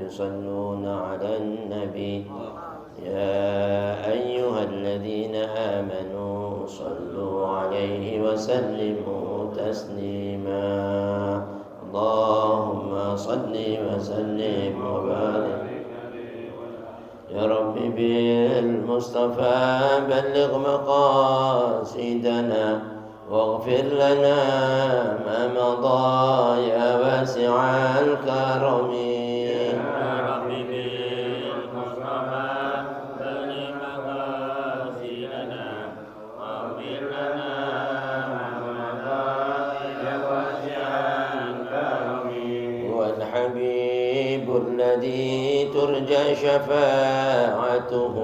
يصلون على النبي يا أيها الذين آمنوا صلوا عليه وسلموا تسليما اللهم صل وسلم وبارك يا رب بالمصطفى بلغ مقاصدنا واغفر لنا ما مضى يا واسع الكرم يا رب بالمصطفى بلغ مقاصدنا واغفر لنا ما مضى يا واسع الكرم هو الحبيب الذي ترجى شفاعته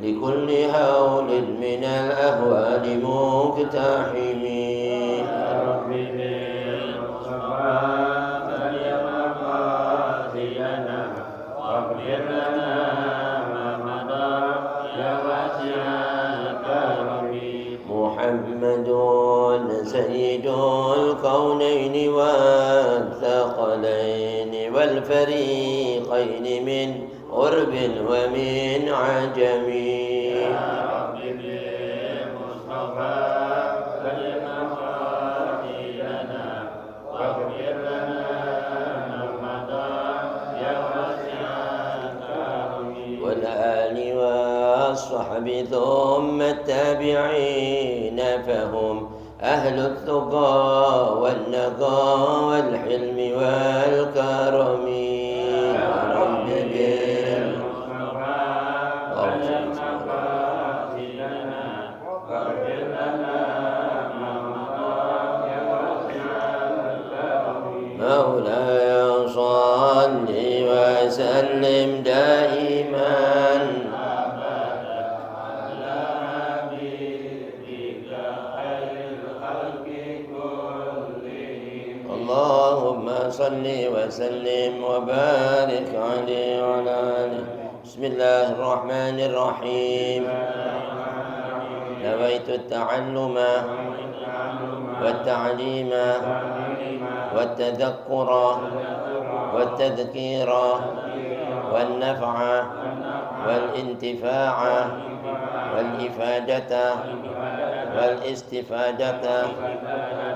لكل هول من الأهوال مقتحم يا رب بالمصطفى بلغ مقاصدنا واغفر لنا ما مضى يا واسع الكرم محمد سيد الكونين والثقلين والفريقين من قرب ومن عجم يا رب بالمصطفى بلغ مقاصدنا واغفر لنا ما مضى يا واسع الكرم والآل والصحب ثم التابعين فهم أهل الثقى والنقى والحلم والكرم يا رب بالمصطفى بلغ مقاصدنا واغفر لنا ما مضى يا واسع الكرم مولاي صل وسلم دائما اللهم صل وسلم وبارك عليه وعلى آله بسم الله الرحمن الرحيم نويت التعلم والتعليم والتذكر والتذكير والنفع والانتفاع والإفادة والاستفادة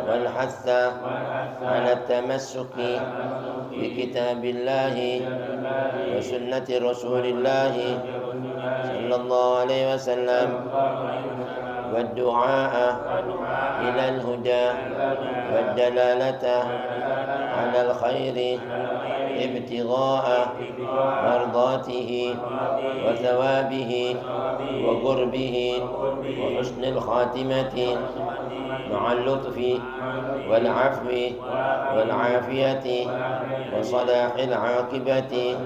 والحث على التمسك بكتاب الله وسنة رسول الله صلى الله عليه وسلم والدعاء إلى الهدى والدلالة على الخير ابتغاء مرضاته وثوابه وقربه وحسن الخاتمة مع اللطف والعفو والعافية وصلاح العاقبة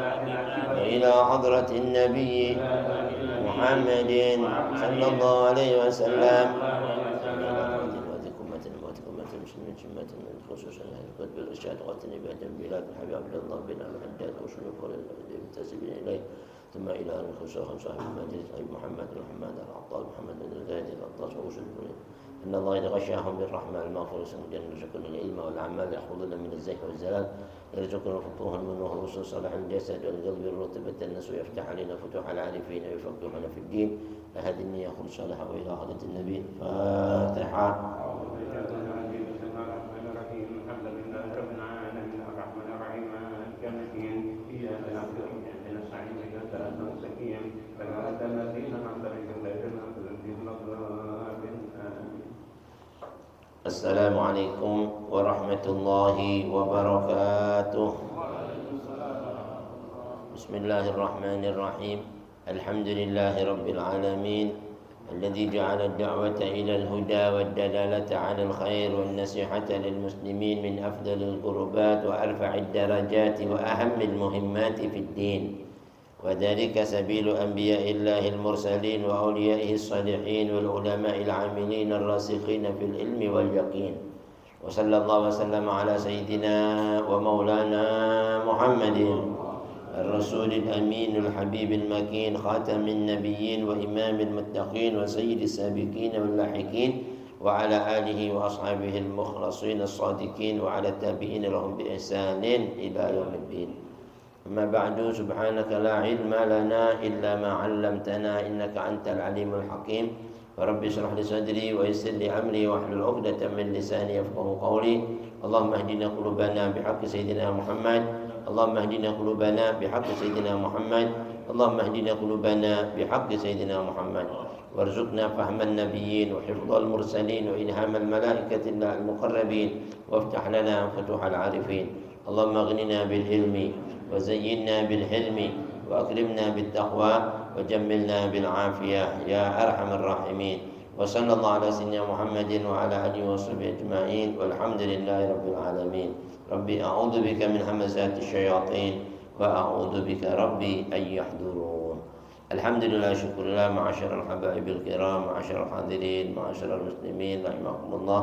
وإلى حضرة النبي محمد صلى الله عليه وسلم خصوصا القطب الإرشاد قاتل بعد البلاد الحبيب عبد الله بن الحداد وشنو قول المنتسبين إليه ثم إلى أن خصوصا صاحب المجلس أي محمد بن حماد العطار محمد بن الغادي العطار وشنو إن الله إذا غشاهم بالرحمة المغفرة سنجن رزقكم العلم والأعمال يحفظون من الزيف والزلال يرزقكم الفتوح من نور الرسل صالح الجسد والقلب الرتبة الناس ويفتح علينا فتوح العارفين ويفقهنا في الدين فهذه النية خلص صالحة وإلى حضرة النبي فاتحة السلام عليكم ورحمة الله وبركاته. بسم الله الرحمن الرحيم. الحمد لله رب العالمين الذي جعل الدعوة إلى الهدى والدلالة على الخير والنصيحة للمسلمين من أفضل القربات وأرفع الدرجات وأهم المهمات في الدين، وذلك سبيل أنبياء الله المرسلين وأوليائه الصالحين والعلماء العاملين الراسخين في العلم واليقين. وصلى الله وسلم على سيدنا ومولانا محمد الرسول الأمين الحبيب المكين خاتم النبيين وإمام المتقين وسيد السابقين واللاحقين وعلى آله وأصحابه المخلصين الصادقين وعلى التابعين لهم بإحسان إلى يوم الدين. أما بعد سبحانك لا علم لنا إلا ما علمتنا إنك أنت العليم الحكيم فرب اشرح لي صدري ويسر لي أمري واحلل عقدة من لساني يفقهوا قولي اللهم اهدنا قلوبنا بحق سيدنا محمد اللهم اهدنا قلوبنا بحق سيدنا محمد اللهم اهدنا قلوبنا بحق سيدنا محمد وارزقنا فهم النبيين وحفظ المرسلين وإلهام الملائكة المقربين وافتح لنا فتوح العارفين اللهم اغننا بالعلم وزينا بالحلم وأكرمنا بالتقوى وجملنا بالعافية يا أرحم الراحمين وصلى الله على سيدنا محمد وعلى آله وصحبه أجمعين والحمد لله رب العالمين ربي أعوذ بك من همزات الشياطين وأعوذ بك ربي أن يحضرون. الحمد لله شكر الله معاشر الحبايب الكرام معاشر الحاضرين معاشر المسلمين رحمكم الله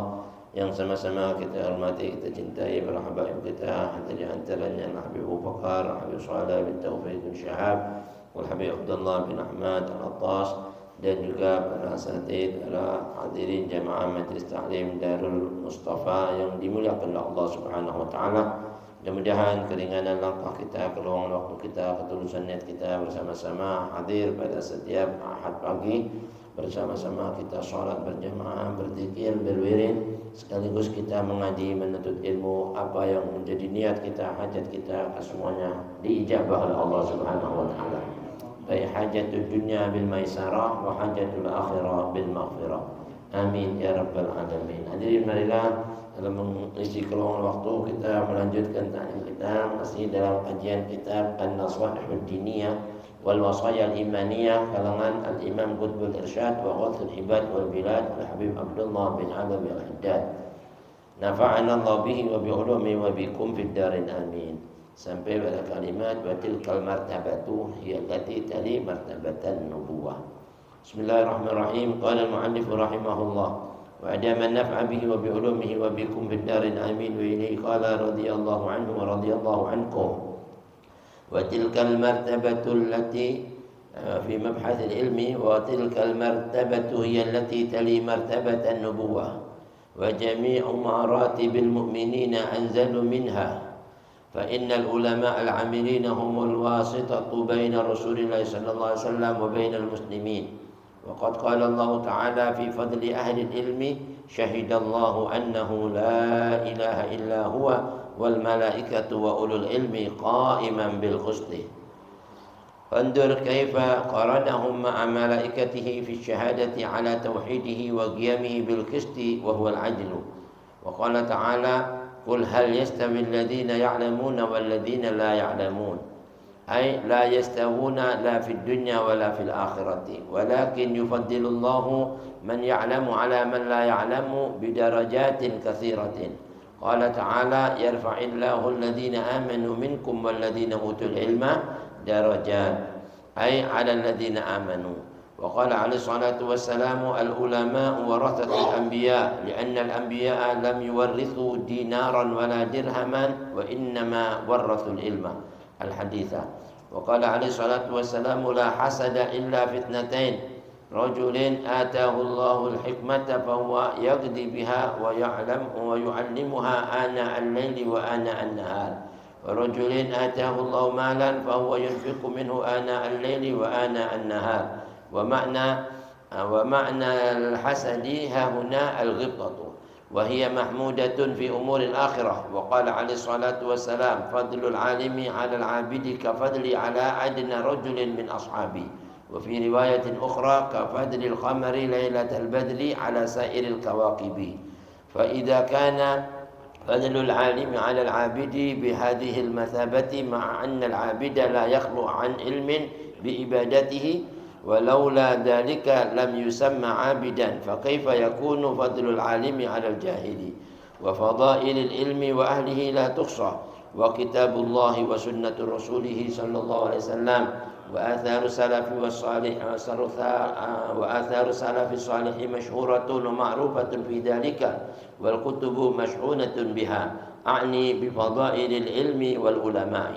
yang sama-sama kita hormati, kita cintai para habaib kita, di antaranya Habib Abu Bakar, Habib Saleh bin Taufiq bin Syahab, wal Habib Abdullah bin Ahmad Al-Attas, dan juga para asatidz, para hadirin jamaah Majlis Ta'lim Darul Mustafa yang dimuliakan oleh Allah Subhanahu wa taala. Mudah-mudahan keringanan langkah kita, keluangan waktu kita, ketulusan niat kita bersama-sama hadir pada setiap Ahad pagi. Bersama-sama kita sholat berjamaah, berzikir, berwirid, sekaligus kita mengaji, menuntut ilmu. Apa yang menjadi niat kita, hajat kita, semuanya diijabah oleh Allah Subhanahu wa taala. Baik hajatul dunya bil maisarah wa hajatul akhirah bil maghfirah. Amin ya rabbal alamin. Hadirin marilah dalam mengisi keluangan waktu kita melanjutkan ta'lim kita masih dalam kajian kitab An-Nasaihud Diniyah wal Wasaya Al-Imaniyah kalangan Al-Imam Qutbul Irsyad wa Ghathul Ibad wal Bilad Al-Habib Abdullah bin Alawi Al-Haddad. Nafa'ana Allah bihi wa bi'ulumi wa bikum fid darin amin. Sampai pada kalimat wa tilkal martabatu hiya allati tali martabatan nubuwah. Bismillahirrahmanirrahim. Qala al-mu'allif rahimahullah wa adama an-naf'a bihi wa bi'ulumihi wa bikum fid darin amin wa ilayhi qala radhiyallahu anhu wa radhiyallahu ankum. وتلك المرتبة التي في مبحث العلم وتلك المرتبة هي التي تلي مرتبة النبوة وجميع مراتب المؤمنين أنزل منها فإن العلماء العاملين هم الواسطة بين رسول الله صلى الله عليه وسلم وبين المسلمين وقد قال الله تعالى في فضل أهل العلم شهد الله أنه لا إله إلا هو والملائكة وأولو العلم قائما بالقسط فانظر كيف قارنهم مع ملائكته في الشهادة على توحيده وقيامه بالقسط وهو العدل وقال تعالى قل هل يستوي الذين يعلمون والذين لا يعلمون أي لا يستوون لا في الدنيا ولا في الآخرة ولكن يفضل الله من يعلم على من لا يعلم بدرجات كثيرة قال تعالى يرفع الله الذين آمنوا منكم والذين أوتوا العلم درجات أي على الذين آمنوا وقال عليه الصلاة والسلام العلماء ورثة الأنبياء لأن الأنبياء لم يورثوا دينارا ولا درهما وإنما ورثوا العلم الحديث وقال عليه الصلاة والسلام لا حسد إلا في اثنتين رجل آتاه الله الحكمة فهو يقضي بها ويعلمها آناء الليل وآناء النهار ورجل آتاه الله مالا فهو ينفق منه آناء الليل وآناء النهار ومعنى الحسد ها هنا الغبطة وهي محمودة في أمور الآخرة وقال عليه الصلاة والسلام فضل العالم على العابد كفضلي على أدنى رجل من أصحابي وفي رواية أخرى كفضل القمر ليلة البدر على سائر الكواكب فإذا كان فضل العالم على العابد بهذه المثابة مع أن العابد لا يخلو عن علم بإبادته ولولا ذلك لم يسمى عابدا فكيف يكون فضل العالم على الجاهل وفضائل العلم وأهله لا تحصى وكتاب الله وسنة رسوله صلى الله عليه وسلم وآثار السلف الصالح مشهورة ومعروفة في ذلك والكتب مشحونة بها أعني بفضائل العلم والعلماء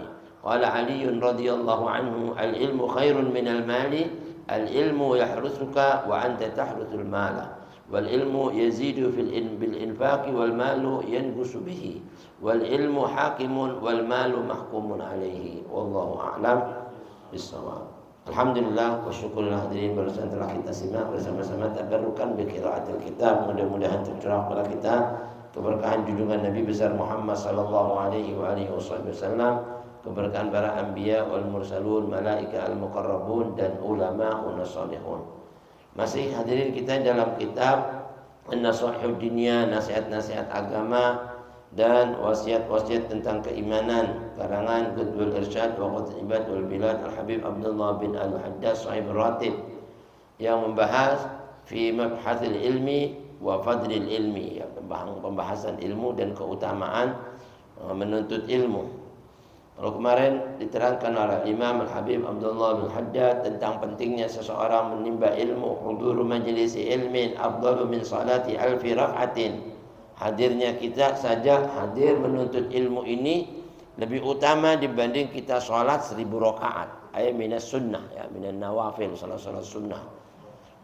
قال علي رضي الله عنه العلم خير من المال العلم يحرسك وأنت تحرس المال wal ilmu yazidu bil infaqi wal malu yanqusu bihi, wal ilmu hakimun wal malu mahkumun alaihi, wallahu a'lam bissawab. Alhamdulillah wa syukurlah hadirin barusan telah kita simak bersama-sama tabarrukan bi qiraatil kitab, mudah-mudahan tercurah kepada kita keberkahan junjungan Nabi besar Muhammad sallallahu alaihi wa alihi wasallam, keberkahan para anbiya wal mursalun, malaika al muqarrabun dan ulama salihun. Masih hadirin kita dalam kitab An-Nasihud Diniyah, nasihat-nasihat agama dan wasiat-wasiat tentang keimanan, karangan Qutbul Irsyad wa Qutbul Ibad wal Bilad Al-Habib Abdullah bin Al-Haddad Sahib Ratib, yang membahas fi mabhathil ilmi wa fadlil ilmi, ya, pembahasan ilmu dan keutamaan menuntut ilmu. Kalau kemarin diterangkan oleh Imam Al-Habib Abdullah bin Haddad tentang pentingnya seseorang menimba ilmu, huduru majlisi ilmin afdalu min salati alfi raf'atin. Hadirnya kita saja hadir menuntut ilmu ini lebih utama dibanding kita sholat 1000 rakaat. Ayat minas sunnah, ya, minan nawafil, salat sunnah.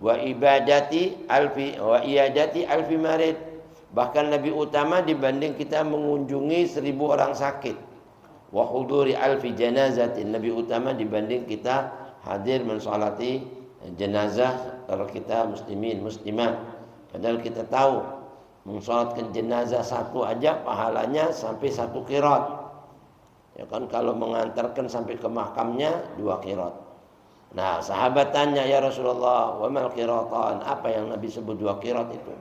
Wa ibadati alfi marid. Bahkan lebih utama dibanding kita mengunjungi 1000 orang sakit. Wa huduri alfi janazatin, lebih utama dibanding kita hadir mensolati jenazah kalau kita muslimin muslimat. Padahal kita tahu mensolatkan jenazah satu aja pahalanya sampai 1 qirat. Ya kan, kalau mengantarkan sampai ke makamnya 2 qirat. Nah, sahabat tanya, ya Rasulullah, wa mal qiratan? Apa yang Nabi sebut 2 qirat itu?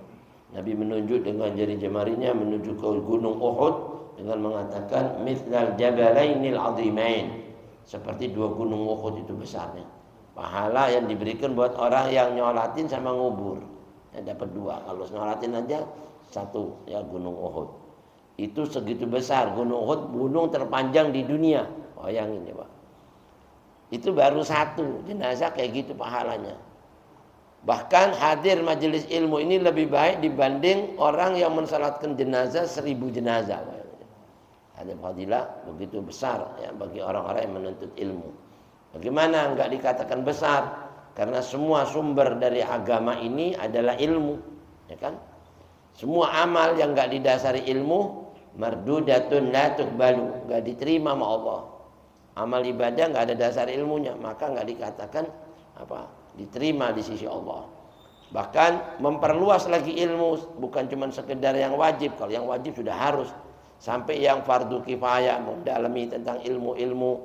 Nabi menunjuk dengan jari jemarinya menuju ke gunung Uhud dengan mengatakan mithlal jabalainil azimain, seperti 2 gunung Uhud itu besarnya. Pahala yang diberikan buat orang yang nyolatin sama ngubur, ya, dapat 2. Kalau nyolatin aja 1, ya, gunung Uhud. Itu segitu besar gunung Uhud, gunung terpanjang di dunia. Bayangin ya Pak. Itu baru 1 jenazah kayak gitu pahalanya. Bahkan hadir majelis ilmu ini lebih baik dibanding orang yang mensalatkan jenazah 1000 jenazah. Ada fadilah begitu besar, ya, bagi orang-orang yang menuntut ilmu. Bagaimana enggak dikatakan besar? Karena semua sumber dari agama ini adalah ilmu, ya kan? Semua amal yang enggak didasari ilmu mardudatun la tuqbalu, enggak diterima sama Allah. Amal ibadah enggak ada dasar ilmunya, maka enggak dikatakan diterima di sisi Allah. Bahkan memperluas lagi ilmu, bukan cuma sekedar yang wajib. Kalau yang wajib sudah harus, sampai yang fardu kifayah, mendalami tentang ilmu-ilmu,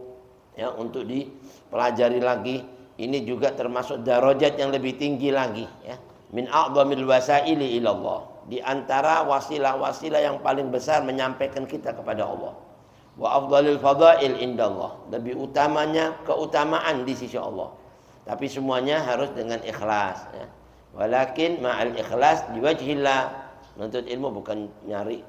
ya, untuk dipelajari lagi. Ini juga termasuk darajat yang lebih tinggi lagi, ya. Min a'dhamil wasaili ilallah, di antara wasilah-wasilah yang paling besar menyampaikan kita kepada Allah. Wa afdhalil fadail indallah, lebih utamanya keutamaan di sisi Allah. Tapi semuanya harus dengan ikhlas, ya. Walakin ma'al ikhlas diwajhillah. Menuntut ilmu bukan nyari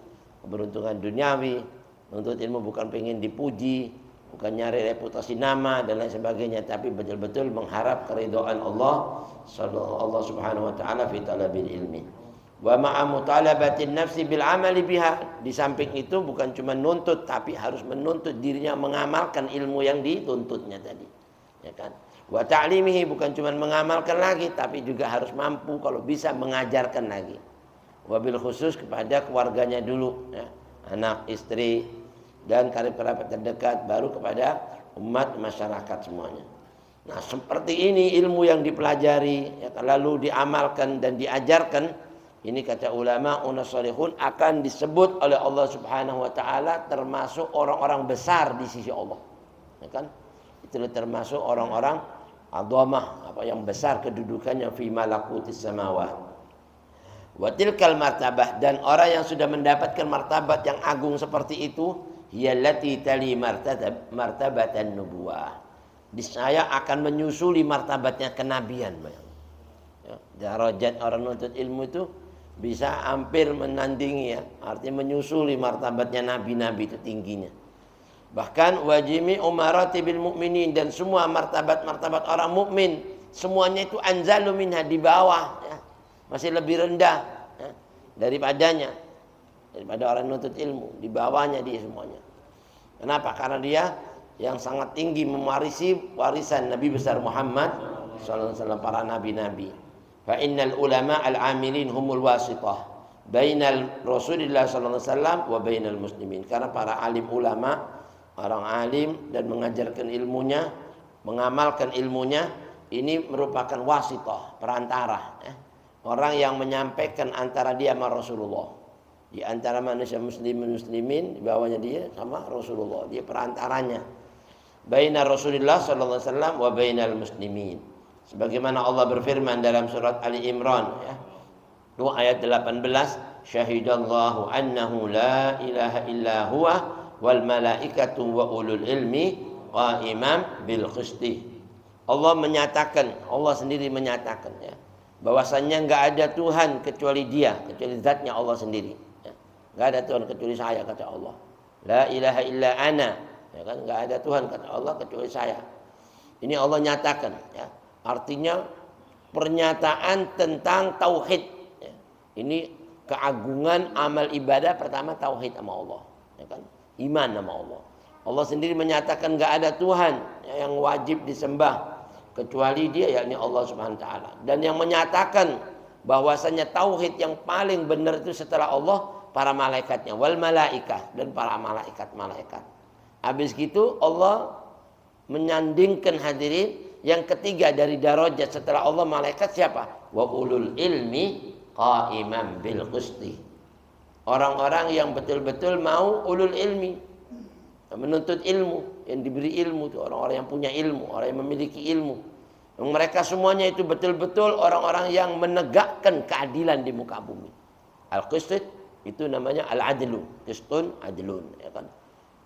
keberuntungan duniawi, menuntut ilmu bukan pengen dipuji, bukan nyari reputasi nama dan lain sebagainya, tapi betul-betul mengharap keridhaan Allah Subhanahu wa taala fi talabil ilmi. Wa ma'a mutalabatin nafsi bil amali biha. Di samping itu bukan cuma nuntut, tapi harus menuntut dirinya mengamalkan ilmu yang dituntutnya tadi, ya kan? Wa ta'limihi, bukan cuma mengamalkan lagi, tapi juga harus mampu kalau bisa mengajarkan lagi. Wabil khusus kepada keluarganya dulu, ya, anak, istri, dan kerabat terdekat, baru kepada umat masyarakat semuanya. Nah, seperti ini ilmu yang dipelajari, ya, lalu diamalkan dan diajarkan, ini kata ulama salihun akan disebut oleh Allah Subhanahu wa taala termasuk orang-orang besar di sisi Allah, ya kan? Itu termasuk orang-orang adhamah, yang besar kedudukannya fi malakutis samawat. Wa tilkal martabah, dan orang yang sudah mendapatkan martabat yang agung seperti itu, hiyallati tali martabatan nubuwah. Saya akan menyusuli martabatnya kenabian. Ya, darajat orang nuntut ilmu itu bisa hampir menandingi, ya, artinya menyusuli martabatnya nabi-nabi itu tingginya. Bahkan wajimi umaratibil mu'minin, dan semua martabat-martabat orang mukmin semuanya itu anzalu minha, di bawah, ya, masih lebih rendah, ya, daripada orang nuntut ilmu, di bawahnya dia semuanya. Kenapa? Karena dia yang sangat tinggi mewarisi warisan Nabi besar Muhammad sallallahu alaihi wasallam, para nabi-nabi. Fa innal ulama al-amilin humul wasithah bainal Rasulillah sallallahu alaihi wasallam wa bainal muslimin. Karena para alim ulama, orang alim dan mengajarkan ilmunya, mengamalkan ilmunya, ini merupakan wasithah, perantara, ya. Orang yang menyampaikan antara dia sama Rasulullah. Di antara manusia muslimin di bawahnya dia sama Rasulullah. Dia perantaranya. Baina Rasulillah sallallahu alaihi wasallam wa bainal muslimin. Sebagaimana Allah berfirman dalam surat Ali Imran, ya. Itu ayat 18, syahidallahu annahu la ilaha illa huwa wal malaikatu wa ulul ilmi qa'iman bil qisti. Allah menyatakan, Allah sendiri menyatakan, ya, bahwasannya enggak ada Tuhan kecuali Dia, kecuali zatnya Allah sendiri, ya. Enggak ada Tuhan kecuali saya, kata Allah. La ilaha illa ana, ya kan, enggak ada Tuhan kata Allah kecuali saya. Ini Allah nyatakan, ya. Artinya pernyataan tentang tauhid, ya. Ini keagungan amal ibadah pertama tauhid sama Allah, ya kan? Iman sama Allah. Allah sendiri menyatakan enggak ada Tuhan yang wajib disembah kecuali Dia, yakni Allah Subhanahu wa taala. Dan yang menyatakan bahwasanya tauhid yang paling benar itu setelah Allah para malaikatnya, wal malaikah, dan para malaikat. Habis gitu Allah menyandingkan hadirin yang ketiga dari darajat setelah Allah malaikat siapa? Wa ulul ilmi qa'iman bil qisti. Orang-orang yang betul-betul mau ulul ilmi, menuntut ilmu, yang diberi ilmu itu orang-orang yang punya ilmu, orang yang memiliki ilmu. Yang mereka semuanya itu betul-betul orang-orang yang menegakkan keadilan di muka bumi. Al-qist itu namanya al-adlu, qistun adlun, ya kan?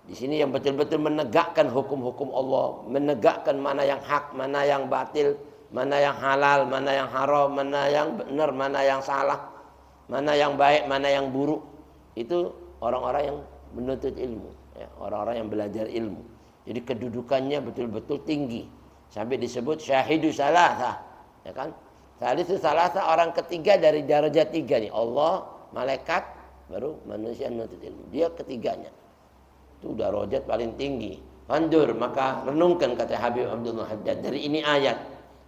Di sini yang betul-betul menegakkan hukum-hukum Allah, menegakkan mana yang hak, mana yang batil, mana yang halal, mana yang haram, mana yang benar, mana yang salah, mana yang baik, mana yang buruk. Itu orang-orang yang menuntut ilmu, ya, orang-orang yang belajar ilmu. Jadi kedudukannya betul-betul tinggi, sampai disebut syahidu salasa, ya kan? Salisu salasa, orang ketiga dari darajat tiga nih, Allah, malaikat, baru manusia menuntut ilmu. Dia ketiganya. Itu darajat paling tinggi. Fandur, maka renungkan, kata Habib Abdullah Haddad dari ini ayat.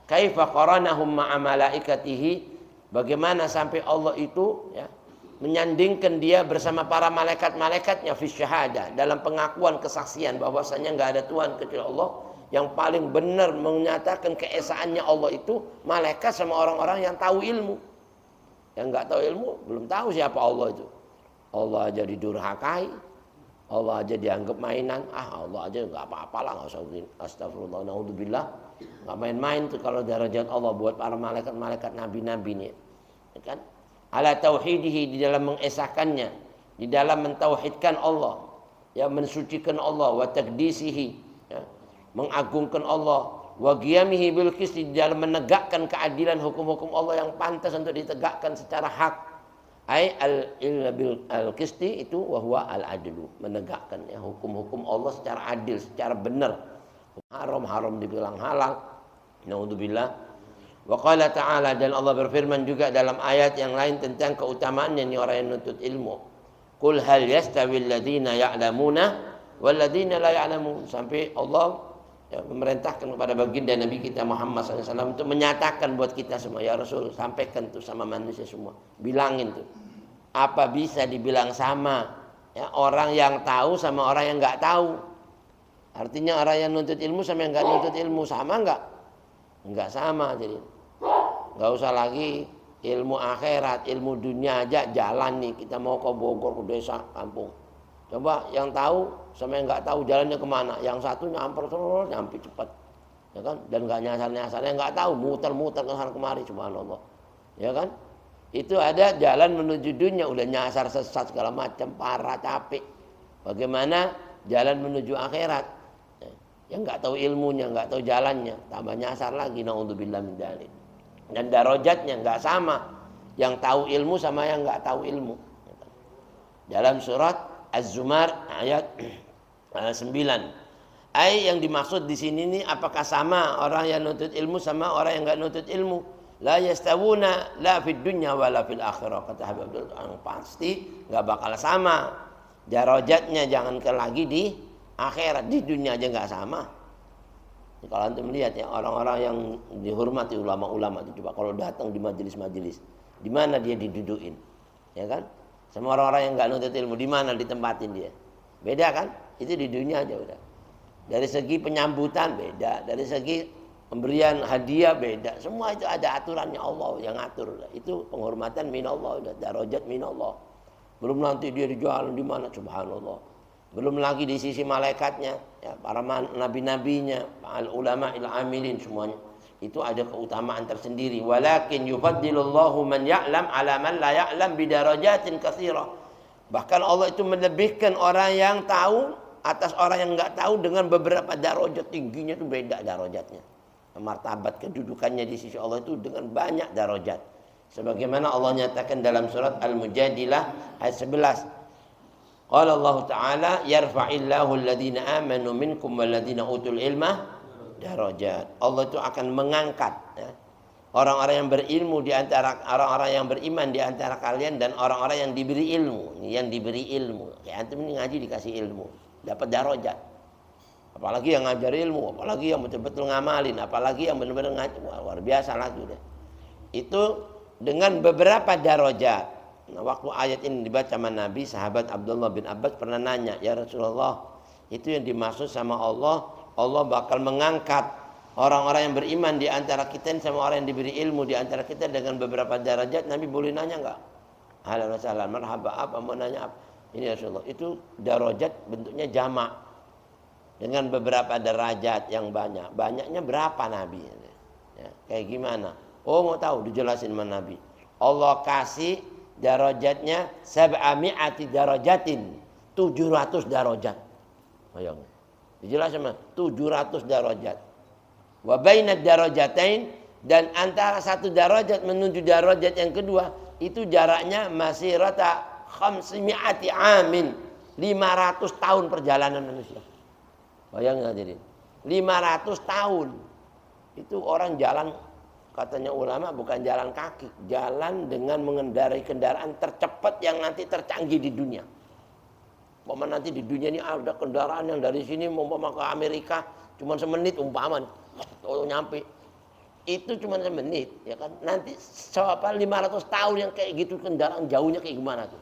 Kaifa qaranahum ma'a malaikatihi, bagaimana sampai Allah itu, ya, menyandingkan Dia bersama para malaikat-malaikatnya fi syahadah, dalam pengakuan kesaksian bahwasanya enggak ada Tuhan kecuali Allah. Yang paling benar menyatakan keesaannya Allah itu malaikat sama orang-orang yang tahu ilmu. Yang enggak tahu ilmu belum tahu siapa Allah itu. Allah aja didurhakai, Allah aja dianggap mainan. Allah aja nggak apa-apalah, nggak usah astagfirullah, naudzubillah. Nggak main-main tuh kalau derajat Allah buat para malaikat-malaikat nabi-nabi ini, ya kan? Ala tauhidihi, di dalam mengesahkannya, di dalam mentauhidkan Allah, ya, mensucikan Allah, wa taqdisihi, ya, mengagungkan Allah, wa qiyamihi bil qisti, di dalam menegakkan keadilan hukum-hukum Allah yang pantas untuk ditegakkan secara hak. Ai al-qisti itu wahwa al-adlu, menegakkan, ya, hukum-hukum Allah secara adil, secara benar. Haram dibilang halal. Naudzubillah. Wa qala ta'ala, dan Allah berfirman juga dalam ayat yang lain tentang keutamaannya ini orang yang nuntut ilmu. Qul hal yastawi alladziina ya'lamuna wal ladziina la ya'lamun, sampai Allah, ya, memerintahkan kepada baginda Nabi kita Muhammad SAW untuk menyatakan buat kita semua, ya Rasul, sampaikan tuh sama manusia semua, bilangin tuh, apa bisa dibilang sama, ya, orang yang tahu sama orang yang nggak tahu. Artinya orang yang nuntut ilmu sama yang nggak nuntut ilmu sama nggak? Nggak sama. Jadi nggak usah lagi ilmu akhirat, ilmu dunia aja jalan nih, kita mau ke Bogor, ke desa, kampung. Coba yang tahu sama yang nggak tahu jalannya kemana? Yang satu nyamper terus, nyampe cepat, ya kan? Dan nggak nyasar-nyasar. Yang nggak tahu muter-muter ke sana kemari, subhanallah, ya kan? Itu ada jalan menuju dunia, udah nyasar sesat segala macam, parah, capek. Bagaimana jalan menuju akhirat? Yang nggak tahu ilmunya, nggak tahu jalannya, tambah nyasar lagi. Naudzubillah min dzalik. Dan darajatnya nggak sama, yang tahu ilmu sama yang nggak tahu ilmu. Dalam surat Az-Zumar ayat 9. Yang dimaksud di sini nih, apakah sama orang yang nuntut ilmu sama orang yang nggak nuntut ilmu? La yastawuna la fid dunya wala fil akhirah, kata Habib Abdul. Pasti nggak bakal sama darajatnya, jangankan lagi di akhirat, di dunia aja nggak sama. Kalau antum melihat ya orang-orang yang dihormati ulama-ulama itu, coba kalau datang di majelis-majelis, di mana dia didudukin, ya kan? Sama orang-orang yang nggak nuntut ilmu, di mana ditempatin dia? Beda kan? Itu di dunia aja udah. Dari segi penyambutan beda, dari segi pemberian hadiah beda. Semua itu ada aturannya, Allah yang ngatur. Itu penghormatan minallah, udah darajat minallah. Belum nanti dia dijual di mana, subhanallah. Belum lagi di sisi malaikatnya, ya, para nabi-nabinya, al ulama il amilin semuanya. Itu ada keutamaan tersendiri. Walakin yufaddilullahu man ya'lam ala man la ya'lam bidarajatin katsirah. Bahkan Allah itu melebihkan orang yang tahu atas orang yang enggak tahu dengan beberapa darajat, tingginya itu beda darajatnya. Martabat kedudukannya di sisi Allah itu dengan banyak darajat. Sebagaimana Allah nyatakan dalam surat Al-Mujadilah ayat 11. Qala Allah Ta'ala yarfa'illahu alladhina amanu minkum walladhina utul ilma darajat. Allah itu akan mengangkat, ya, orang-orang yang berilmu di antara orang-orang yang beriman di antara kalian dan orang-orang yang diberi ilmu. Yang diberi ilmu. Kayak antum ini ngaji dikasih ilmu, dapat darajat. Apalagi yang ngajar ilmu, apalagi yang betul-betul ngamalin, apalagi yang benar-benar ngaji, luar biasa lagi deh. Itu dengan beberapa darajat. Nah, waktu ayat ini dibaca sama Nabi, sahabat Abdullah bin Abbas pernah nanya, ya Rasulullah, itu yang dimaksud sama Allah, Allah bakal mengangkat orang-orang yang beriman di antara kita sama orang yang diberi ilmu di antara kita dengan beberapa derajat. Nabi boleh nanya enggak? Ahlan wa sahlan, marhaba, apa mau nanya apa? Ini Rasulullah, itu derajat bentuknya jamak dengan beberapa derajat yang banyak. Banyaknya berapa Nabi? Ya, kayak gimana? Oh, mau tahu, dijelasin sama Nabi. Allah kasih darajatnya sab'ami'ati darajatin, 700 darajat. Bayangin. Dijelasin sama 700 darajat. Wa bainad darajatain, dan antara satu darajat menuju darajat yang kedua itu jaraknya masirata khamsimi'ati amin, 500 tahun perjalanan manusia. Bayangin hadirin. 500 tahun. Itu orang jalan, katanya ulama, bukan jalan kaki, jalan dengan mengendarai kendaraan tercepat yang nanti tercanggih di dunia. Umpama nanti di dunia ini ada kendaraan yang dari sini umpama ke Amerika cuma semenit umpama, oh nyampe. Itu cuma semenit, ya kan? Nanti 500 tahun yang kayak gitu kendaraan jauhnya kayak gimana tuh?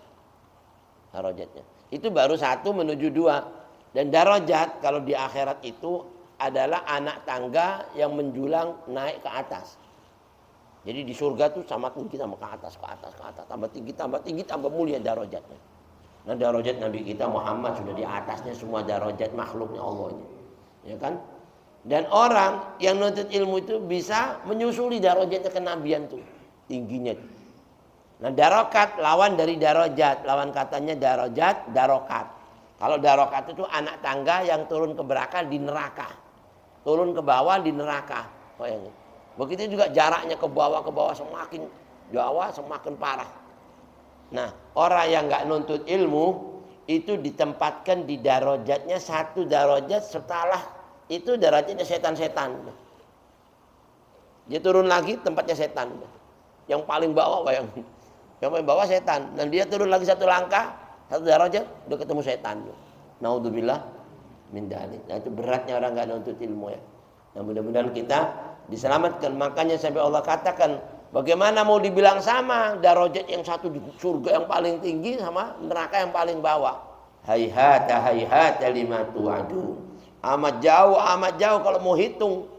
Darajatnya. Itu baru satu menuju dua. Dan darajat kalau di akhirat itu adalah anak tangga yang menjulang naik ke atas. Jadi di surga tuh sama tinggi sama ke atas, tambah tinggi, tambah mulia darajatnya. Nah, darajat Nabi kita Muhammad sudah di atasnya semua darajat makhluknya Allah ini. Ya kan? Dan orang yang nuntut ilmu itu bisa menyusuli darajatnya kenabian tuh, tingginya tuh. Nah, darokat lawan dari darajat, lawan katanya darajat, darokat. Kalau darokat itu anak tangga yang turun ke neraka di neraka. Turun ke bawah di neraka. Oh, yang ini. Begitu juga jaraknya ke bawah semakin jauh semakin parah. Nah, orang yang nggak nuntut ilmu itu ditempatkan di darajatnya satu darajat, setelah itu darajatnya setan-setan. Dia turun lagi tempatnya setan. Yang paling bawah bayangin. Yang paling bawah setan, dan dia turun lagi satu langkah, satu darajat udah ketemu setan. Naudzubillah min dzalik. Nah, itu beratnya orang nggak nuntut ilmu ya. Nah, mudah-mudahan kita diselamatkan. Makanya sampai Allah katakan, bagaimana mau dibilang sama darajat yang satu di surga yang paling tinggi sama neraka yang paling bawah. Hayhata lima tu'adu. Amat jauh kalau mau hitung.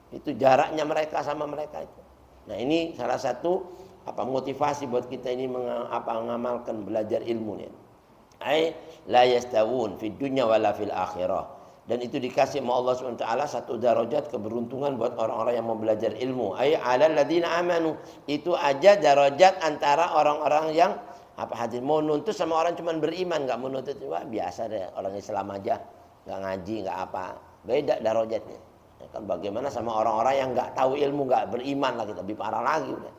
Itu jaraknya mereka sama mereka itu. Nah, ini salah satu motivasi buat kita ini mengamalkan belajar ilmu nih. Ai la yastawun fid dunya wala fil akhirah. Dan itu dikasih sama Allah SWT satu darajat keberuntungan buat orang-orang yang mau belajar ilmu. Ay alal ladina amanu. Itu aja darajat antara orang-orang yang hadir mau nuntut sama orang cuma beriman, nggak mau nuntut. Wah, biasa deh orang Islam aja, nggak ngaji, nggak apa. Beda darajatnya. Ya kan, bagaimana sama orang-orang yang nggak tahu ilmu, nggak beriman lagi, lebih parah lagi udah.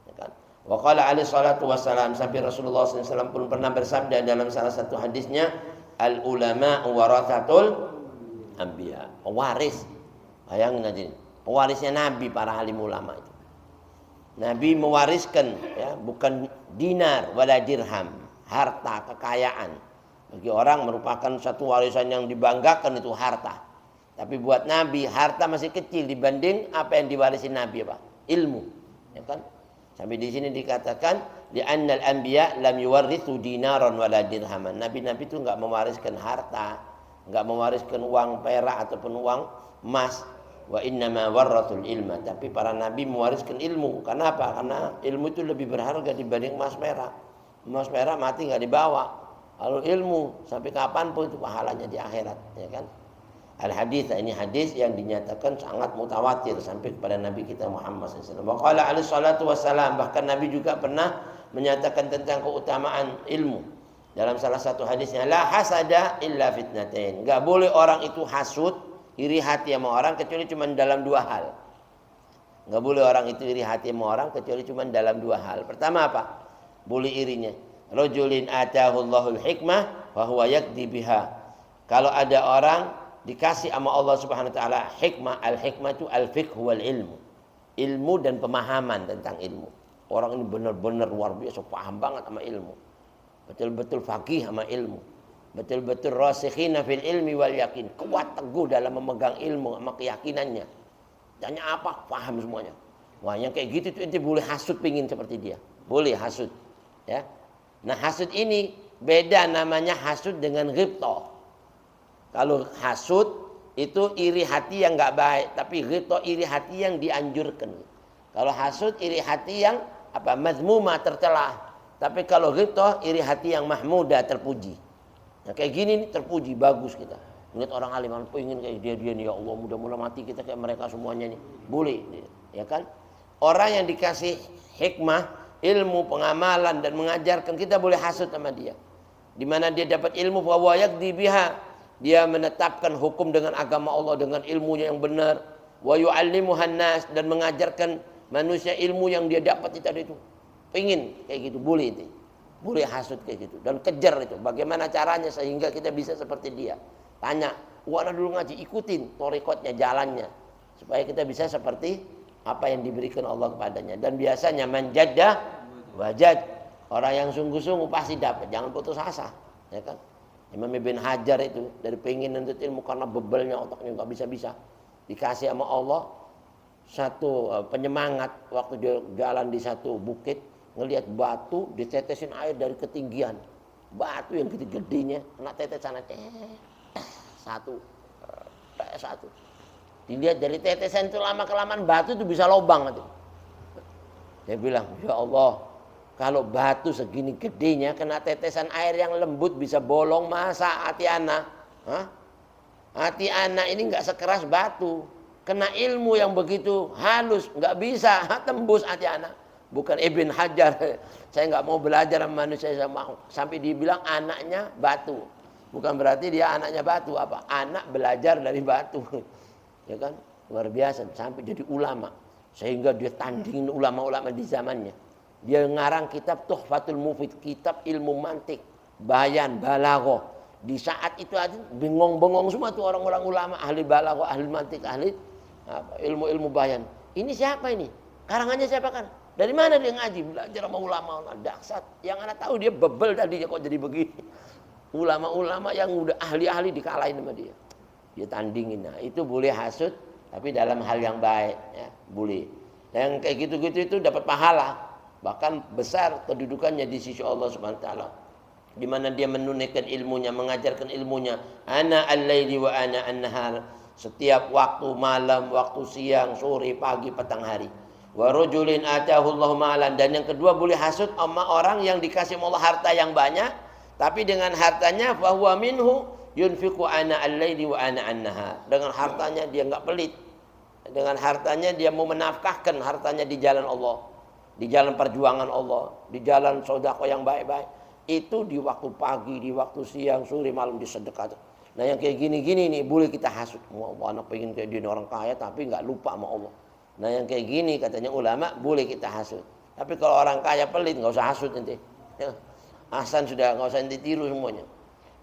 Ya kan? Wa qala alaihi salatu wassalam, sampai Rasulullah SAW pun pernah bersabda dalam salah satu hadisnya, al ulama warathatul anbiya, pewaris. Bayangin aja, pewarisnya Nabi, para alim ulama itu. Nabi mewariskan, ya, bukan dinar wala dirham, harta, kekayaan. Bagi orang merupakan satu warisan yang dibanggakan itu harta. Tapi buat Nabi harta masih kecil dibanding apa yang diwarisi Nabi apa? Ilmu. Ya kan? Sampai di sini dikatakan li'annal anbiya lam yuwarrithu dinaran wala dirhaman. Nabi-nabi itu enggak mewariskan harta, enggak mewariskan uang perak ataupun uang emas. Wa innama warratul ilma. Tapi para nabi mewariskan ilmu. Karena apa? Karena ilmu itu lebih berharga dibanding emas perak. Emas perak mati enggak dibawa. Kalau ilmu sampai kapanpun itu pahalanya di akhirat, ya kan? Al-hadits, ini hadis yang dinyatakan sangat mutawatir sampai kepada Nabi kita Muhammad SAW. Wa qala alaihi salatu wassalam, bahkan Nabi juga pernah menyatakan tentang keutamaan ilmu. Dalam salah satu hadisnya, la hasada illa fitnatain. Enggak boleh orang itu hasud, iri hati sama orang kecuali cuma dalam dua hal. Enggak boleh orang itu iri hati sama orang kecuali cuma dalam dua hal. Pertama apa? Boleh irinya. Rajulin atahu Allahul hikmah wa huwa yakdi biha. Kalau ada orang dikasih sama Allah Subhanahu wa taala hikmah, al-hikmah itu al-fiqh wal ilmu. Ilmu dan pemahaman tentang ilmu. Orang ini benar-benar luar biasa paham banget sama ilmu. Betul-betul faqih sama ilmu. Betul-betul rasikhina fil ilmi wal yakin. Kuat teguh dalam memegang ilmu sama keyakinannya. Tanya apa, paham semuanya. Wah, yang kayak gitu tuh ente boleh hasud pingin seperti dia. Boleh hasud, ya. Nah, hasud ini beda namanya hasud dengan ghibthah. Kalau hasud itu iri hati yang enggak baik, tapi ghibthah iri hati yang dianjurkan. Kalau hasud iri hati yang apa? Mazmumah, tercelah. Tapi kalau ghibthah iri hati yang mahmudah, terpuji. Nah, kayak gini nih terpuji, bagus kita. Lihat orang alim, pengen kayak dia nih, ya Allah, mudah-mudahan mati kita kayak mereka semuanya nih. Boleh, ya kan? Orang yang dikasih hikmah, ilmu, pengamalan dan mengajarkan, kita boleh hasud sama dia. Di mana dia dapat ilmu fa wa yakdi biha. Dia menetapkan hukum dengan agama Allah dengan ilmunya yang benar. Wa yu'allimuhan nas, dan mengajarkan manusia ilmu yang dia dapat tadi itu. Pengen kayak gitu, boleh itu. Boleh hasud kayak gitu dan kejar itu. Bagaimana caranya sehingga kita bisa seperti dia? Tanya, "Wah, dulu ngaji, ikutin thariqatnya, jalannya supaya kita bisa seperti apa yang diberikan Allah kepadanya." Dan biasanya manjadda wajad. Orang yang sungguh-sungguh pasti dapat, jangan putus asa, ya kan? Imam Ibn Hajar itu dari pengen nuntut ilmu karena bebelnya otaknya nggak bisa-bisa, dikasih sama Allah satu penyemangat waktu dia jalan di satu bukit, ngelihat batu ditetesin air dari ketinggian, batu yang gede-gedenya kena tetesan satu, dilihat dari tetesan itu lama kelamaan batu itu bisa lubang itu. Dia bilang, ya Allah, kalau batu segini gedenya kena tetesan air yang lembut bisa bolong, masa hati anak? Hati anak ini nggak sekeras batu. Kena ilmu yang begitu halus nggak bisa tembus hati anak. Bukan Ibn Hajar. Saya nggak mau belajar sama manusia sampai dibilang anaknya batu. Bukan berarti dia anaknya batu, apa? Anak belajar dari batu. Ya kan? Luar biasa sampai jadi ulama. Sehingga dia tandingin ulama-ulama di zamannya. Dia ngarang kitab Tuhfatul Mufid, kitab ilmu mantik, bayan, balaghah. Di saat itu aja bengong-bengong semua tuh orang-orang ulama, ahli balaghah, ahli mantik, ahli ilmu-ilmu bayan. Ini siapa ini? Karangannya siapa kan? Dari mana dia ngaji? Belajar sama ulama, dahsyat. Yang anak tahu dia bebel tadi kok jadi begini. Ulama-ulama yang udah ahli-ahli dikalahin sama dia. Dia tandingin. Nah, itu boleh hasud, tapi dalam hal yang baik, ya, boleh. Yang kayak gitu-gitu itu dapat pahala. Bahkan besar kedudukannya di sisi Allah Subhanahu wa taala. Di mana dia menunaikan ilmunya, mengajarkan ilmunya. Ana al-laili wa ana an-nahar. Setiap waktu malam, waktu siang, sore, pagi, petang hari. Wa rajulin atahu Allahu malan, dan yang kedua boleh hasud sama orang yang dikasih Allah harta yang banyak, tapi dengan hartanya fa huwa minhu yunfiqu ana al-laili wa ana an-nahar. Dengan hartanya dia enggak pelit. Dengan hartanya dia mau menafkahkan hartanya di jalan Allah. Di jalan perjuangan Allah, di jalan sedekah yang baik-baik. Itu di waktu pagi, di waktu siang, sore, malam disedekah. Nah, yang kayak gini-gini nih boleh kita hasud. Wah, anak pengen kayak dia orang kaya tapi nggak lupa sama Allah. Nah, yang kayak gini katanya ulama boleh kita hasud. Tapi kalau orang kaya pelit nggak usah hasud nanti. Ya. Ahsan sudah, nggak usah ditiru semuanya.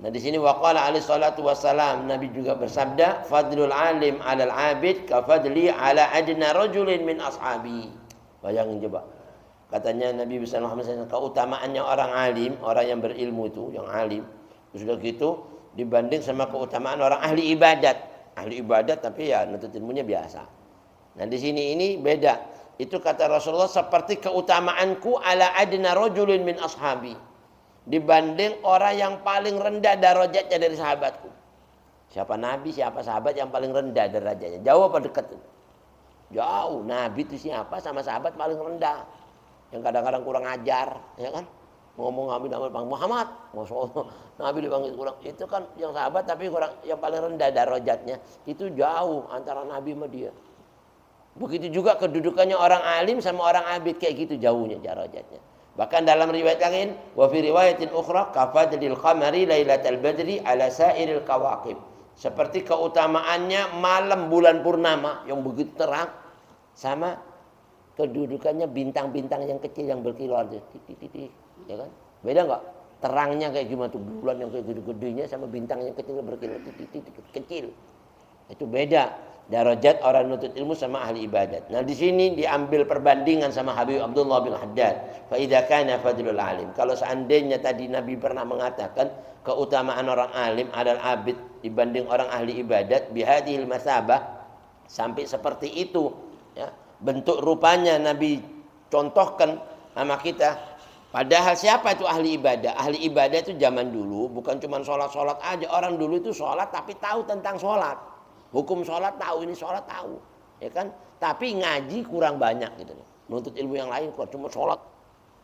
Nah, di sini waqala alaihi salatu wassalam, Nabi juga bersabda, fadlul alim 'alal 'abid ka fadli 'ala adna rajulin min ashabi. Bayangin coba. Katanya Nabi sallallahu alaihi wasallam, keutamaannya orang alim, orang yang berilmu itu, yang alim, sudah gitu dibanding sama keutamaan orang ahli ibadat. ahli ibadat tapi ya nuntut ilmunya biasa. Nah di sini ini beda. Itu kata Rasulullah seperti keutamaanku ala adna rajulin min ashabi, dibanding orang yang paling rendah derajatnya dari sahabatku. Siapa nabi, siapa sahabat yang paling rendah derajatnya? Jauh apa dekat? Jauh. Nabi itu siapa sama sahabat paling rendah, yang kadang-kadang kurang ajar, ya kan? Ngomong Nabi panggil Muhammad, Masya Nabi dipanggil kurang. Itu kan yang sahabat tapi kurang, yang paling rendah derajatnya. Itu jauh antara Nabi sama dia. Begitu juga kedudukannya orang alim sama orang abid, kayak gitu jauhnya derajatnya. Bahkan dalam riwayat lain, wa fi riwayatin ukhra kafadlil qamari lailatal badri ala sairil kawakib. Seperti keutamaannya malam bulan purnama yang begitu terang sama kedudukannya bintang-bintang yang kecil yang berkilau, titik-titik, ya kan? Beda enggak? Terangnya kayak gimana tuh bulan yang kayak gede-gedenya sama bintang yang kecil berkilau, titik-titik kecil. Itu beda derajat orang nuntut ilmu sama ahli ibadat. Nah di sini diambil perbandingan sama Habib Abdullah bin Haddad. Fa idza kana fadlul alim. Kalau seandainya tadi Nabi pernah mengatakan keutamaan orang alim adalah abid dibanding orang ahli ibadat, bihadhil masabah, sampai seperti itu ya. Bentuk rupanya Nabi contohkan sama kita. Padahal siapa itu ahli ibadah? Ahli ibadah itu zaman dulu bukan cuma sholat-sholat aja. Orang dulu itu sholat tapi tahu tentang sholat. Hukum sholat tahu, ini sholat tahu, ya kan? Tapi ngaji kurang banyak gitu. Nuntut ilmu yang lain kurang, cuma sholat.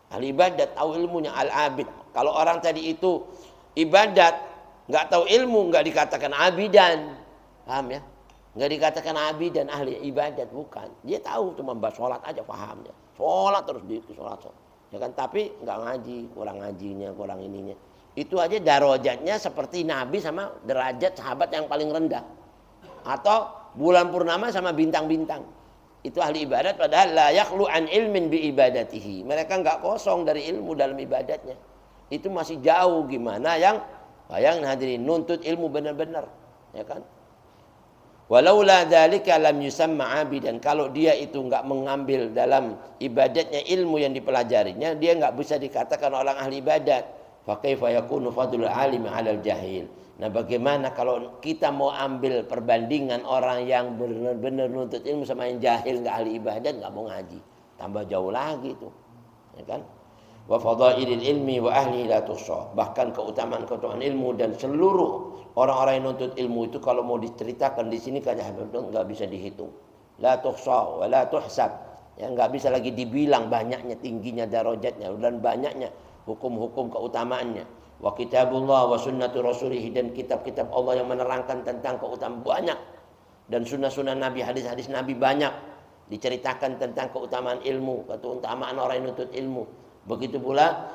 Ahli ibadat tahu ilmunya, al-abid. Kalau orang tadi itu ibadat, nggak tahu ilmu, nggak dikatakan abidan, paham ya? Nggak dikatakan abidan ahli ibadat, bukan. Dia tahu cuma bahas sholat aja, paham ya. Sholat terus di sholat, ya kan? Tapi nggak ngaji, kurang ngajinya, kurang ininya. Itu aja darajatnya seperti Nabi sama derajat sahabat yang paling rendah. Atau bulan purnama sama bintang-bintang. Itu ahli ibadat padahal la yakhlu an ilmin bi ibadatihi. Mereka enggak kosong dari ilmu dalam ibadatnya. Itu masih jauh gimana yang bayang hadirin nuntut ilmu benar-benar, ya kan? Walaula dzalika lam yusamma abidan. Kalau dia itu enggak mengambil dalam ibadatnya ilmu yang dipelajarinya, dia enggak bisa dikatakan orang ahli ibadat. Fa kaifa yakunu fadlul alim 'alal jahil. Nah bagaimana kalau kita mau ambil perbandingan orang yang benar-benar nuntut ilmu sama yang jahil nggak ahli ibadat, nggak mau ngaji, tambah jauh lagi itu, ya kan? Wa fadailil ilmi wa ahli la tuhsa. Bahkan keutamaan-keutamaan ilmu dan seluruh orang-orang yang nuntut ilmu itu kalau mau diceritakan di sini kan nggak bisa dihitung. La tuhsa wa la tuhsab. Ya nggak bisa lagi dibilang banyaknya tingginya darajatnya dan banyaknya hukum-hukum keutamaannya. Wa kitabullah wa sunnatu rasulih, dan kitab-kitab Allah yang menerangkan tentang keutamaan banyak, dan sunnah-sunnah Nabi, hadis-hadis Nabi banyak diceritakan tentang keutamaan ilmu, keutamaan orang yang nuntut ilmu. Begitu pula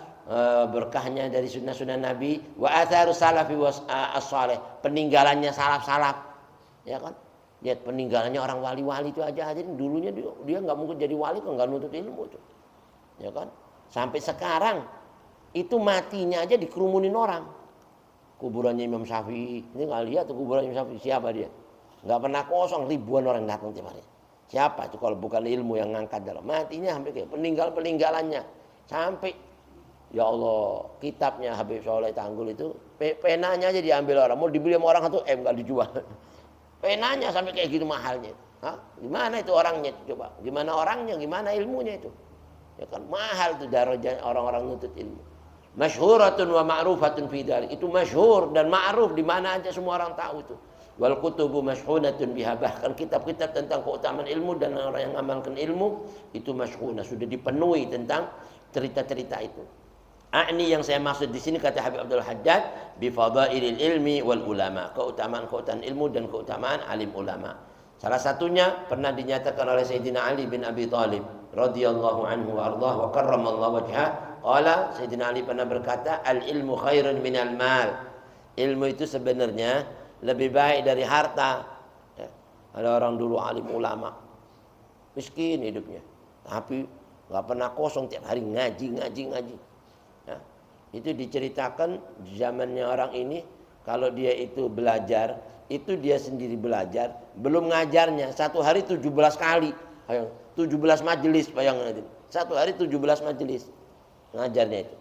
berkahnya dari sunnah-sunnah Nabi, wa atharu salafi as-salih, peninggalannya salaf-salaf, ya kan? Lihat peninggalannya orang wali-wali itu aja, dulunya dia nggak mungkin jadi wali kalau nggak nuntut ilmu itu, ya kan? Sampai sekarang itu matinya aja dikerumunin orang. Kuburannya Imam Syafi'i, ini nggak lihat tuh kuburan Imam Syafi'i, siapa dia? Nggak pernah kosong, ribuan orang datang tiap hari. Siapa itu kalau bukan ilmu yang ngangkat dalam matinya, sampai kayak peninggalannya sampai ya Allah, kitabnya Habib Soleh Tanggul itu penanya aja diambil orang, mau dibeli sama orang 1 M nggak dijual. Penanya sampai kayak gitu mahalnya. Hah? Gimana itu orangnya? Coba, gimana orangnya, gimana ilmunya itu? Ya kan mahal tuh darajat orang-orang nuntut ilmu. Masyhuratun wa ma'rufatun fi dzalik. Itu masyhur dan ma'ruf di mana aja semua orang tahu itu. Wal kutubu masyhunatun biha, bahkan kitab-kitab tentang keutamaan ilmu dan orang yang mengamalkan ilmu itu masyhunah, sudah dipenuhi tentang cerita-cerita itu. Ini yang saya maksud di sini kata Habib Abdul Haddad bi fadailil ilmi wal ulama, keutamaan-keutamaan ilmu dan keutamaan alim ulama. Salah satunya pernah dinyatakan oleh Sayyidina Ali bin Abi Thalib radhiyallahu anhu wa ardhah wa karramallahu wajhah. Qala, Sayyidina Ali pernah berkata, al ilmu khairun minal mal. Ilmu itu sebenarnya lebih baik dari harta. Ya. Ada orang dulu alim ulama, miskin hidupnya, tapi nggak pernah kosong, tiap hari ngaji. Ya. Itu diceritakan zamannya orang ini, kalau dia itu belajar, itu dia sendiri belajar, belum ngajarnya, satu hari 17 kali, 17 majelis, bayangin, satu hari 17 majelis ngajarnya itu.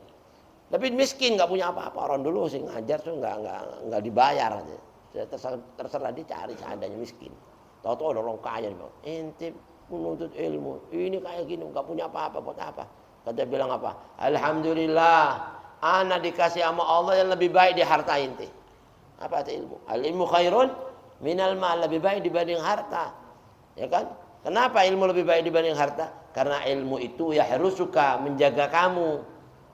Tapi miskin, nggak punya apa-apa. Orang dulu sih ngajar tuh nggak dibayar aja. Terserah dia cari seadanya miskin. Tahu-tahu ada orang kaya nih, ente menuntut ilmu, ini kayak gini nggak punya apa-apa, buat apa? Kata bilang apa? Alhamdulillah, ana dikasih sama Allah yang lebih baik di harta ente. Apa itu ilmu? Al ilmu khairun minal mal, lebih baik dibanding harta. Ya kan? Kenapa ilmu lebih baik dibanding harta? Karena ilmu itu ya harus suka menjaga kamu.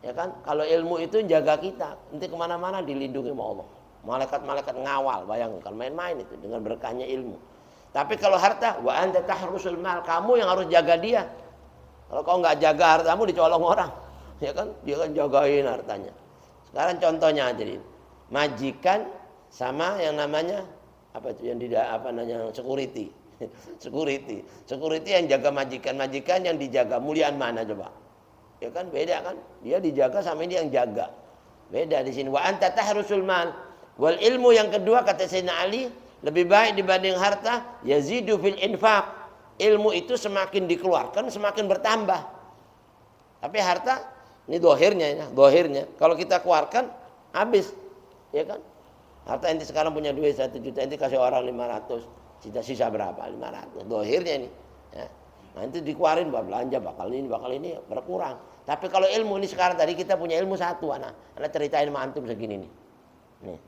Ya kan? Kalau ilmu itu menjaga kita, nanti kemana-mana dilindungi sama Allah. Malaikat-malaikat ngawal, bayangkan main-main itu dengan berkahnya ilmu. Tapi kalau harta, wa anta tahrusul mal, kamu yang harus jaga dia. Kalau kau nggak jaga hartamu dicolong orang, ya kan? Dia kan jagain hartanya. Sekarang contohnya jadi majikan sama yang namanya apa itu yang tidak apa namanya security. Security yang jaga majikan yang dijaga muliaan mana coba? Ya kan beda kan? Dia dijaga sama ini yang jaga. Beda di sini. Wa anta tahrusul mal. Wal ilmu yang kedua kata Sayyidina Ali lebih baik dibanding harta yazidu fil infaq. Ilmu itu semakin dikeluarkan semakin bertambah. Tapi harta ini dohirnya. Kalau kita keluarkan habis, ya kan? Harta ente sekarang punya duit 1 juta, ente kasih orang 500. Sisa berapa? 500. Dohirnya ini. Ya. Nanti dikeluarin buat belanja bakal ini berkurang. Tapi kalau ilmu ini sekarang tadi kita punya ilmu satu anak ceritain sama antum segini nih. Nih.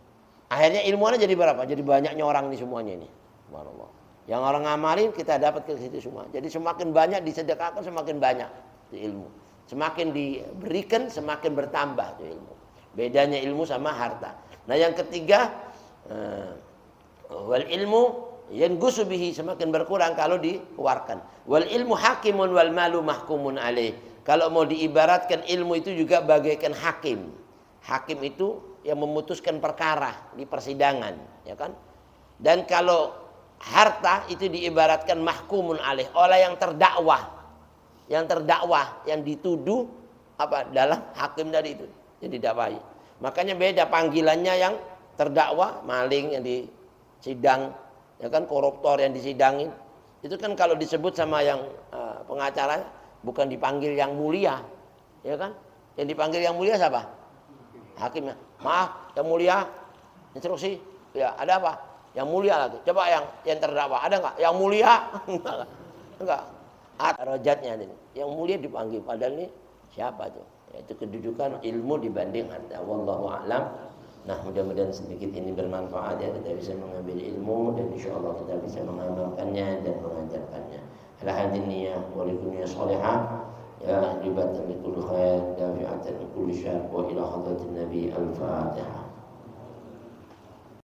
Akhirnya ilmuannya jadi berapa? Jadi banyaknya orang nih semuanya ini. Subhanallah. Yang orang ngamalin kita dapat ke situ semua. Jadi semakin banyak disedekahkan semakin banyak itu ilmu. Semakin diberikan semakin bertambah itu ilmu. Bedanya ilmu sama harta. Nah yang ketiga wal ilmu yanqusu bihi, semakin berkurang kalau dikeluarkan. Wal ilmu hakimun wal malu mahkumun alaih. Kalau mau diibaratkan ilmu itu juga bagaikan hakim. Hakim itu yang memutuskan perkara di persidangan, ya kan? Dan kalau harta itu diibaratkan mahkumun alaih, oleh yang terdakwah. Yang dituduh apa dalam hakim tadi itu, yang didakwahi. Makanya beda panggilannya yang terdakwa, maling yang disidang, ya kan, koruptor yang disidangin. Itu kan kalau disebut sama yang pengacara bukan dipanggil yang mulia, ya kan? Yang dipanggil yang mulia siapa? Hakimnya. Maaf, yang mulia, instruksi. Ya, ada apa? Yang mulia lagi. Coba yang terdakwa, ada enggak? Yang mulia? Enggak. Derajatnya ini. Yang mulia dipanggil, padahal ini siapa tuh? Yaitu kedudukan ilmu dibanding harta. Wallahu a'lam. Nah, mudah-mudahan sedikit ini bermanfaat ya, kita bisa mengambil ilmu dan insyaallah kita bisa mengamalkannya dan mengajarkannya. Ala hadin niyah wa likulli shalihah ya ribatan likulli khair dafi'atan likulli syarr wa ila hadratin nabi al-fatihah.